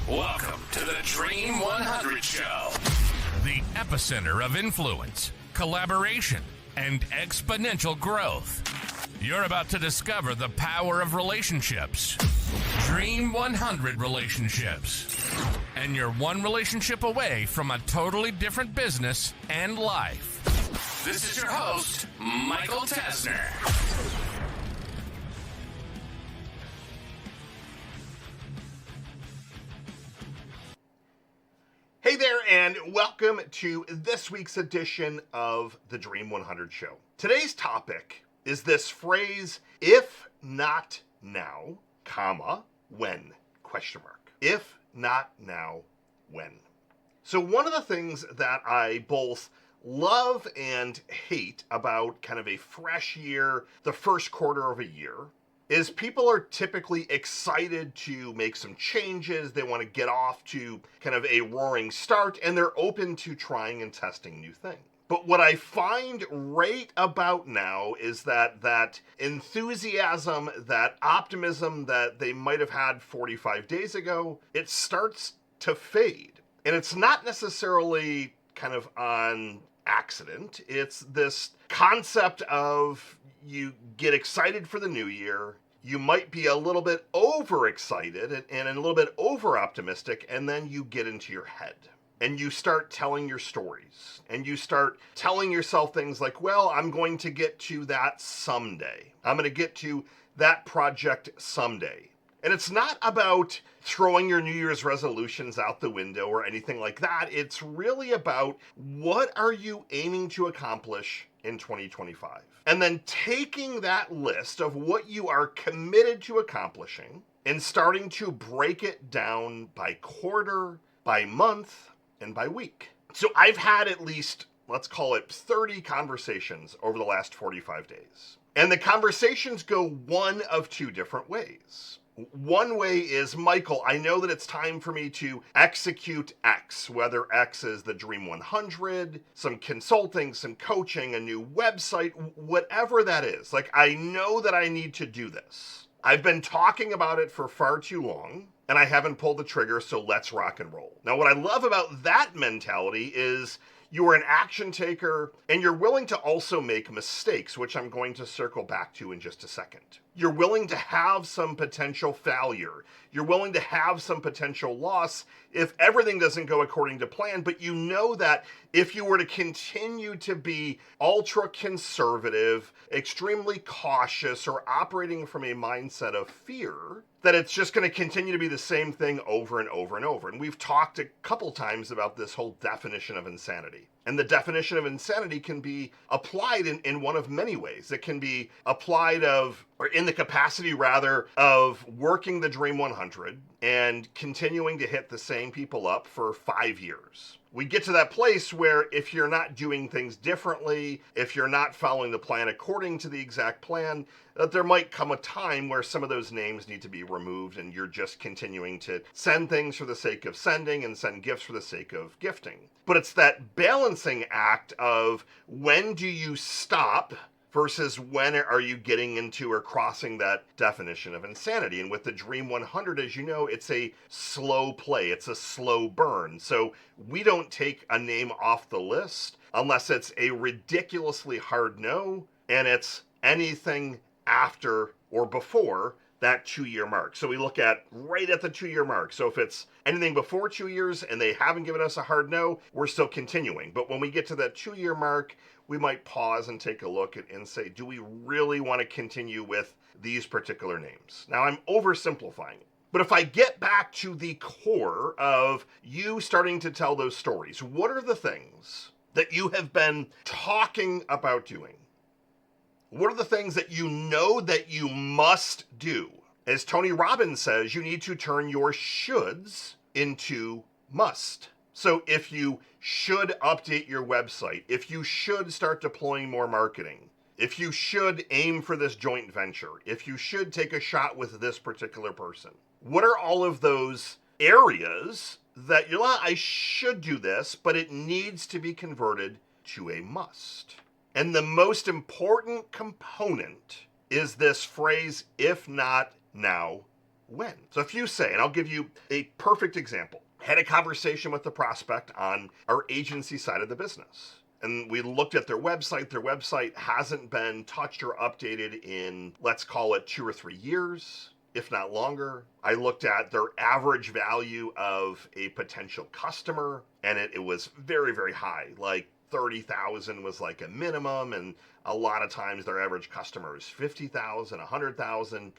Welcome to the Dream 100 Show, the epicenter of influence, collaboration, and exponential growth. You're about to discover the power of relationships. Dream 100 relationships. And you're one relationship away from a totally different business and life. This is your host, Michael Tesner. Hey there, and welcome to this week's edition of the Dream 100 Show. Today's topic is this phrase, if not now, comma, when, question mark. If not now, when. So one of the things that I both love and hate about kind of a fresh year, the first quarter of a year, is people are typically excited to make some changes. They want to get off to kind of a roaring start, and they're open to trying and testing new things. But what I find right about now is that enthusiasm, that optimism that they might have had 45 days ago, it starts to fade. And it's not necessarily kind of on accident. It's this concept of you get excited for the new year, you might be a little bit overexcited and a little bit over optimistic, and then you get into your head and you start telling your stories and you start telling yourself things like, well, I'm going to get to that someday. I'm going to get to that project someday. And it's not about throwing your New Year's resolutions out the window or anything like that. It's really about what are you aiming to accomplish in 2025? And then taking that list of what you are committed to accomplishing and starting to break it down by quarter, by month, and by week. So I've had at least, let's call it 30 conversations over the last 45 days. And the conversations go one of two different ways. One way is, Michael, I know that it's time for me to execute X, whether X is the Dream 100, some consulting, some coaching, a new website, whatever that is. Like, I know that I need to do this. I've been talking about it for far too long, and I haven't pulled the trigger, so let's rock and roll. Now, what I love about that mentality is you are an action taker, and you're willing to also make mistakes, which I'm going to circle back to in just a second. You're willing to have some potential failure. You're willing to have some potential loss if everything doesn't go according to plan, but you know that if you were to continue to be ultra conservative, extremely cautious, or operating from a mindset of fear, that it's just going to continue to be the same thing over and over and over. And we've talked a couple times about this whole definition of insanity. And the definition of insanity can be applied in one of many ways. It can be applied or in the capacity rather, of working the Dream 100 and continuing to hit the same people up for 5 years. We get to that place where if you're not doing things differently, if you're not following the plan according to the exact plan, that there might come a time where some of those names need to be removed and you're just continuing to send things for the sake of sending and send gifts for the sake of gifting. But it's that balancing act of when do you stop versus when are you getting into or crossing that definition of insanity. And with the Dream 100, as you know, it's a slow play. It's a slow burn. So we don't take a name off the list unless it's a ridiculously hard no, and it's anything after or before that 2-year mark. So we look at right at the 2-year mark. So if it's anything before 2 years and they haven't given us a hard no, we're still continuing. But when we get to that 2-year mark, we might pause and take a look at and say, do we really want to continue with these particular names? Now, I'm oversimplifying it. But if I get back to the core of you starting to tell those stories, what are the things that you have been talking about doing? What are the things that you know that you must do? As Tony Robbins says, you need to turn your shoulds into must. So if you should update your website, if you should start deploying more marketing, if you should aim for this joint venture, if you should take a shot with this particular person, what are all of those areas that you're like, I should do this, but it needs to be converted to a must? And the most important component is this phrase, if not now, when. So if you say, and I'll give you a perfect example, had a conversation with the prospect on our agency side of the business. And we looked at their website. Their website hasn't been touched or updated in, let's call it 2 or 3 years, if not longer. I looked at their average value of a potential customer, and it was very, very high. Like 30,000 was like a minimum, and a lot of times their average customer is 50,000, 100,000,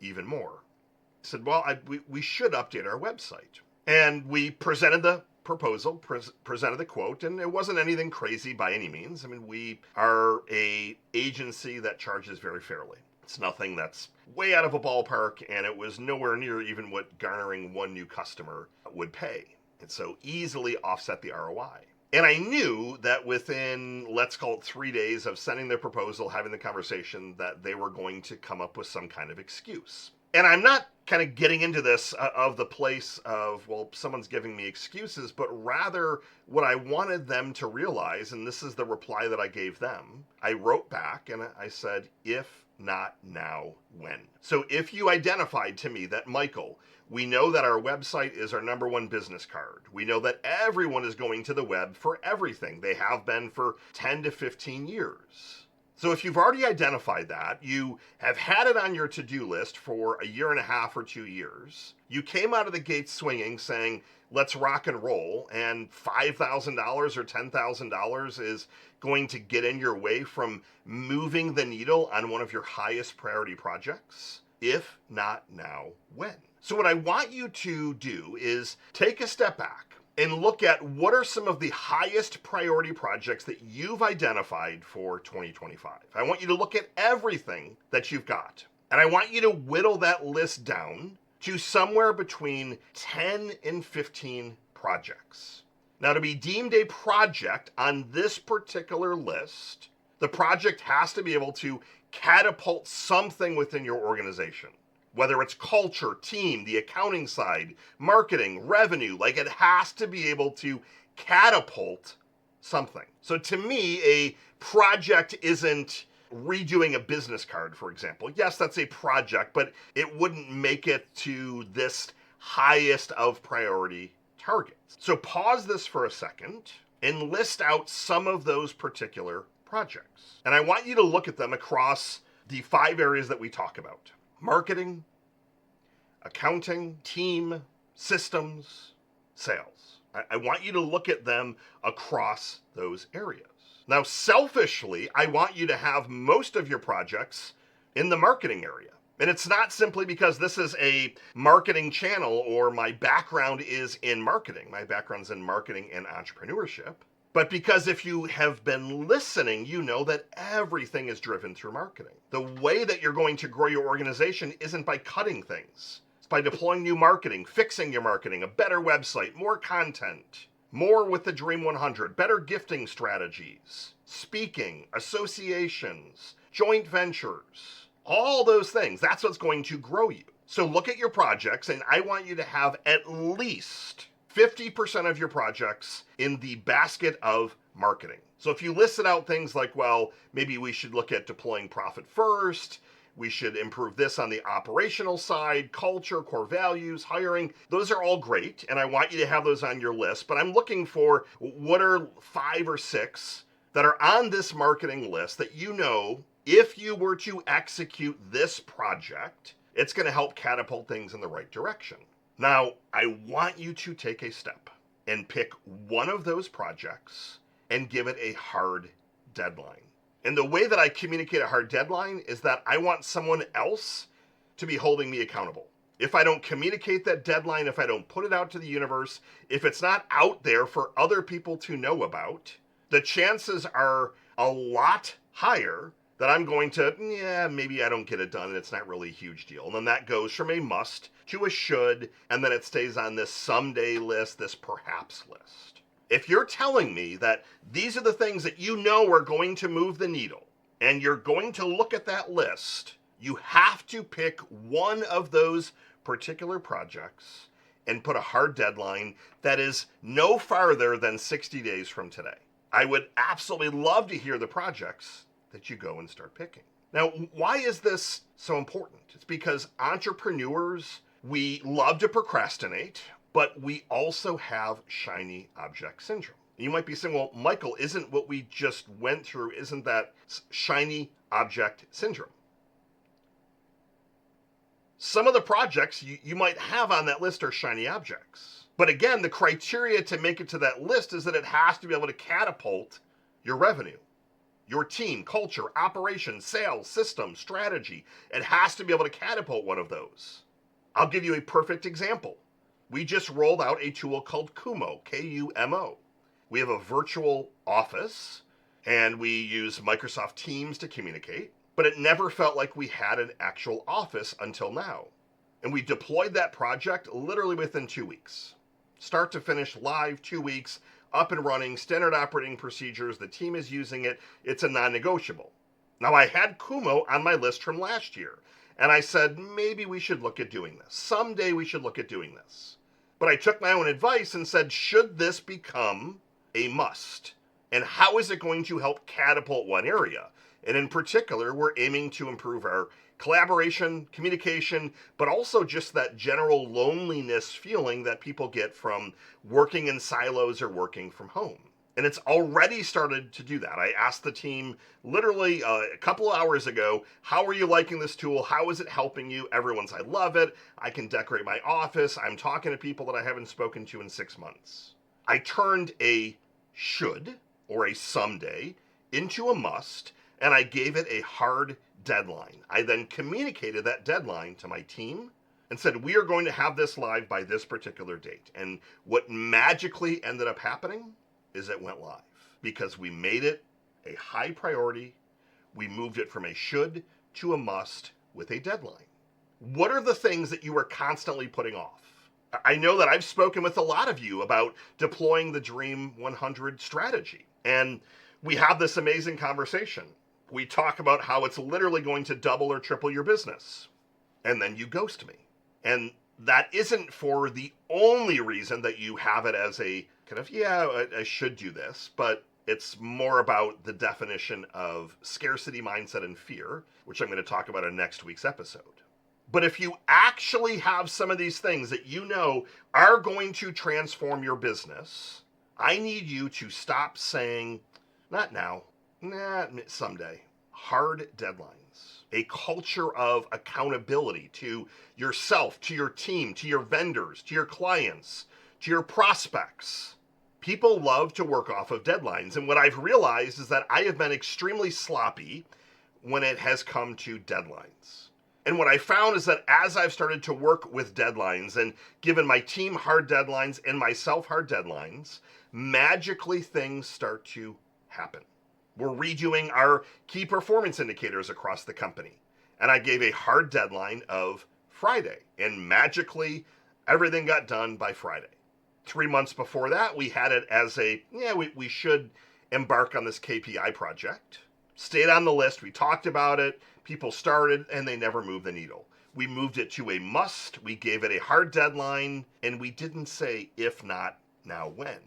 even more. I said, well, we should update our website. And we presented the proposal, presented the quote, and it wasn't anything crazy by any means. I mean, we are a agency that charges very fairly. It's nothing that's way out of a ballpark, and it was nowhere near even what garnering one new customer would pay. And so easily offset the ROI. And I knew that within, let's call it 3 days of sending the proposal, having the conversation, that they were going to come up with some kind of excuse. And I'm not kind of getting into this of the place of, well, someone's giving me excuses, but rather what I wanted them to realize, and this is the reply that I gave them. I wrote back and I said, if not now, when? So if you identified to me that, Michael, we know that our website is our number one business card. We know that everyone is going to the web for everything. They have been for 10 to 15 years. So if you've already identified that, you have had it on your to-do list for 1.5 years or 2 years, you came out of the gate swinging saying, let's rock and roll, and $5,000 or $10,000 is going to get in your way from moving the needle on one of your highest priority projects? If not now, when? So what I want you to do is take a step back and look at what are some of the highest priority projects that you've identified for 2025. I want you to look at everything that you've got. And I want you to whittle that list down to somewhere between 10 and 15 projects. Now, to be deemed a project on this particular list, the project has to be able to catapult something within your organization. Whether it's culture, team, the accounting side, marketing, revenue, like it has to be able to catapult something. So to me, a project isn't redoing a business card, for example. Yes, that's a project, but it wouldn't make it to this highest of priority targets. So pause this for a second and list out some of those particular projects. And I want you to look at them across the 5 areas that we talk about. Marketing, accounting, team, systems, sales. I want you to look at them across those areas. Now, selfishly, I want you to have most of your projects in the marketing area. And it's not simply because this is a marketing channel or my background is in marketing. My background's in marketing and entrepreneurship. But because if you have been listening, you know that everything is driven through marketing. The way that you're going to grow your organization isn't by cutting things. It's by deploying new marketing, fixing your marketing, a better website, more content, more with the Dream 100, better gifting strategies, speaking, associations, joint ventures, all those things. That's what's going to grow you. So look at your projects, and I want you to have at least 50% of your projects in the basket of marketing. So if you listed out things like, well, maybe we should look at deploying profit first, we should improve this on the operational side, culture, core values, hiring, those are all great, and I want you to have those on your list, but I'm looking for what are 5 or 6 that are on this marketing list that you know, if you were to execute this project, it's going to help catapult things in the right direction. Now, I want you to take a step and pick one of those projects and give it a hard deadline. And the way that I communicate a hard deadline is that I want someone else to be holding me accountable. If I don't communicate that deadline, if I don't put it out to the universe, if it's not out there for other people to know about, the chances are a lot higher that I'm going to, maybe I don't get it done and it's not really a huge deal. And then that goes from a must to a should, and then it stays on this someday list, this perhaps list. If you're telling me that these are the things that you know are going to move the needle, and you're going to look at that list, you have to pick one of those particular projects and put a hard deadline that is no farther than 60 days from today. I would absolutely love to hear the projects that you go and start picking. Now, why is this so important? It's because entrepreneurs We love to procrastinate, but we also have shiny object syndrome. You might be saying, well, Michael, isn't what we just went through, isn't that shiny object syndrome? Some of the projects you might have on that list are shiny objects. But again, the criteria to make it to that list is that it has to be able to catapult your revenue, your team, culture, operations, sales, system, strategy. It has to be able to catapult one of those. I'll give you a perfect example. We just rolled out a tool called Kumo, Kumo. We have a virtual office and we use Microsoft Teams to communicate, but it never felt like we had an actual office until now. And we deployed that project literally within 2 weeks. Start to finish, live, 2 weeks, up and running, standard operating procedures, the team is using it, it's a non-negotiable. Now I had Kumo on my list from last year, and I said, maybe we should look at doing this. Someday we should look at doing this. But I took my own advice and said, should this become a must? And how is it going to help catapult one area? And in particular, we're aiming to improve our collaboration, communication, but also just that general loneliness feeling that people get from working in silos or working from home. And it's already started to do that. I asked the team literally a couple of hours ago, how are you liking this tool? How is it helping you? Everyone's, I love it. I can decorate my office. I'm talking to people that I haven't spoken to in 6 months. I turned a should or a someday into a must, and I gave it a hard deadline. I then communicated that deadline to my team and said, we are going to have this live by this particular date. And what magically ended up happening is it went live because we made it a high priority. We moved it from a should to a must with a deadline. What are the things that you are constantly putting off? I know that I've spoken with a lot of you about deploying the Dream 100 strategy, and we have this amazing conversation. We talk about how it's literally going to double or triple your business, and then you ghost me. And that isn't for the only reason that you have it as a kind of, I should do this, but it's more about the definition of scarcity mindset and fear, which I'm going to talk about in next week's episode. But if you actually have some of these things that you know are going to transform your business, I need you to stop saying, not now, someday. Hard deadlines. A culture of accountability to yourself, to your team, to your vendors, to your clients, to your prospects. People love to work off of deadlines. And what I've realized is that I have been extremely sloppy when it has come to deadlines. And what I found is that as I've started to work with deadlines and given my team hard deadlines and myself hard deadlines, magically things start to happen. We're redoing our key performance indicators across the company. And I gave a hard deadline of Friday. And magically, everything got done by Friday. 3 months before that, we had it as we should embark on this KPI project. Stayed on the list. We talked about it. People started, and they never moved the needle. We moved it to a must. We gave it a hard deadline. And we didn't say, if not, now when.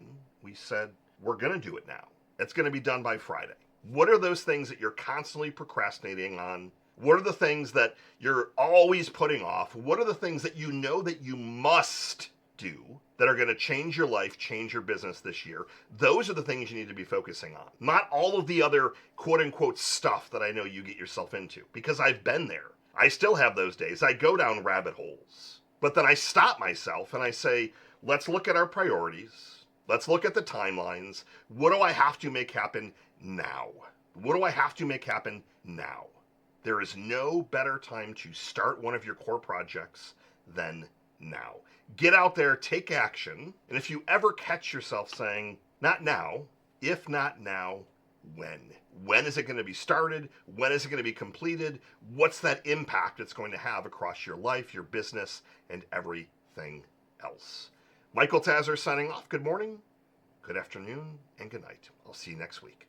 We said, we're going to do it now. It's going to be done by Friday. What are those things that you're constantly procrastinating on? What are the things that you're always putting off? What are the things that you know that you must do that are going to change your life, change your business this year? Those are the things you need to be focusing on. Not all of the other quote unquote stuff that I know you get yourself into, because I've been there. I still have those days. I go down rabbit holes. But then I stop myself and I say, let's look at our priorities. Let's look at the timelines. What do I have to make happen now? What do I have to make happen now? There is no better time to start one of your core projects than now. Get out there, take action. And if you ever catch yourself saying, not now, if not now, when? When is it going to be started? When is it going to be completed? What's that impact it's going to have across your life, your business, and everything else? Michael Tazer signing off. Good morning, good afternoon, and good night. I'll see you next week.